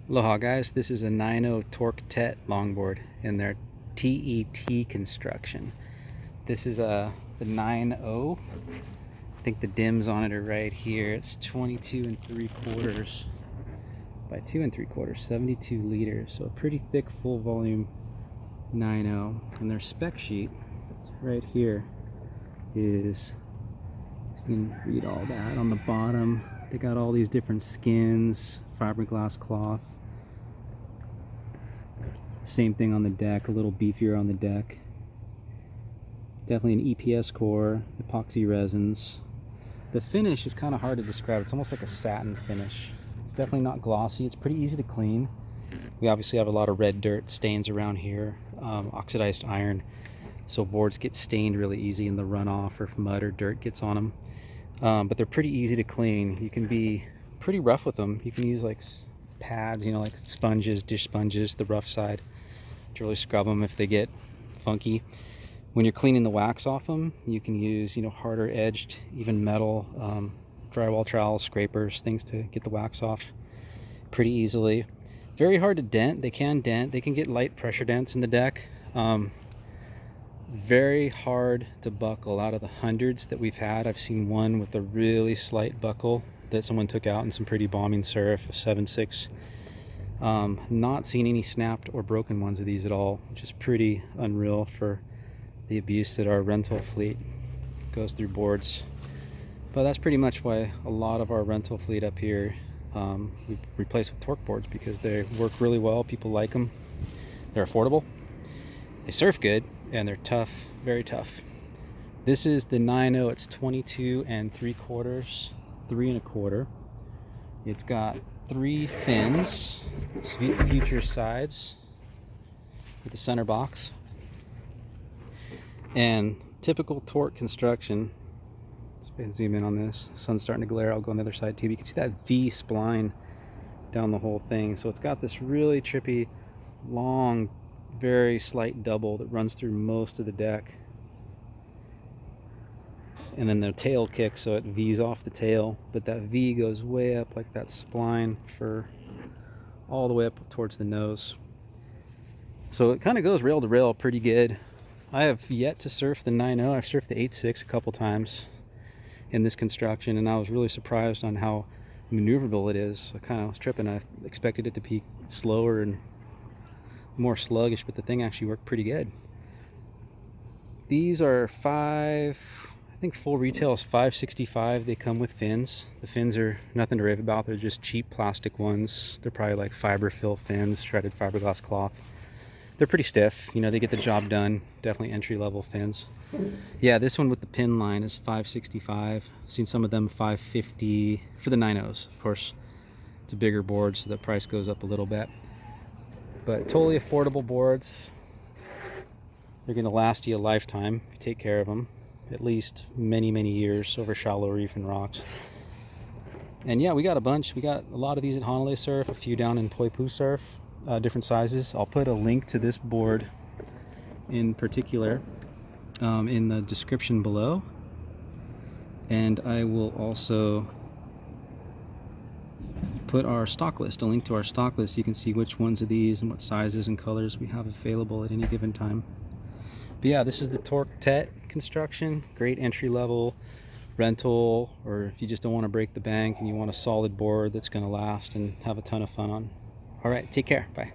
Aloha guys, this is a 9.0 Torq TET longboard in their TET construction. This is the 9.0. I think the dims on it are right here. It's 22 3/4 by 2 3/4, 72 liters. So a pretty thick full volume 9.0. And their spec sheet right here is, you can read all that on the bottom. They got all these different skins, fiberglass cloth. Same thing on the deck, a little beefier on the deck. Definitely an EPS core, epoxy resins. The finish is kind of hard to describe. It's almost like a satin finish. It's definitely not glossy. It's pretty easy to clean. We obviously have a lot of red dirt stains around here, oxidized iron. So boards get stained really easy in the runoff or if mud or dirt gets on them. But they're pretty easy to clean. You can be pretty rough with them. You can use like pads, like sponges, dish sponges, the rough side, to really scrub them if they get funky. When you're cleaning the wax off them, you can use harder edged, even metal, drywall trowels, scrapers, things to get the wax off pretty easily. Very hard to dent. They can dent. They can get light pressure dents in the deck. Very hard to buckle. Out of the hundreds that we've had, I've seen one with a really slight buckle that someone took out in some pretty bombing surf, a 7.6. Not seen any snapped or broken ones of these at all, which is pretty unreal for the abuse that our rental fleet goes through boards. But that's pretty much why a lot of our rental fleet up here we replace with Torq boards, because they work really well. People like them. They're affordable. They surf good, and they're tough, very tough. This is the 9.0. It's 22 3/4, 3 1/4. It's got 3 fins, future sides with the center box. And typical Torq construction, let's zoom in on this. The sun's starting to glare. I'll go on the other side too. You can see that V spline down the whole thing. So it's got this really trippy, long, very slight double that runs through most of the deck. And then the tail kicks, so it V's off the tail, but that V goes way up like that spline for all the way up towards the nose. So it kind of goes rail to rail pretty good. I have yet to surf the 9.0. I've surfed the 8.6 a couple times in this construction, and I was really surprised on how maneuverable it is. I kind of was tripping. I expected it to be slower and more sluggish, but the thing actually worked pretty good. These are I think full retail is $565. They come with fins. The fins are nothing to rave about. They're just cheap plastic ones. They're probably like fiber fill fins, shredded fiberglass cloth. They're pretty stiff. They get the job done. Definitely entry-level fins. Yeah, this one with the pin line is $565. I've seen some of them $550 for the 9.0s. Of course, it's a bigger board, so the price goes up a little bit. But totally affordable boards. They're going to last you a lifetime if you take care of them. At least many, many years over shallow reef and rocks. And yeah, we got a bunch. We got a lot of these at Honolulu Surf, a few down in Poipu Surf, different sizes. I'll put a link to this board in particular in the description below. And I will also put our stock list, a link to our stock list. You can see which ones of these and what sizes and colors we have available at any given time. But yeah, this is the Torq TET construction. Great entry level rental, or if you just don't want to break the bank and you want a solid board that's going to last and have a ton of fun on. All right, take care. Bye.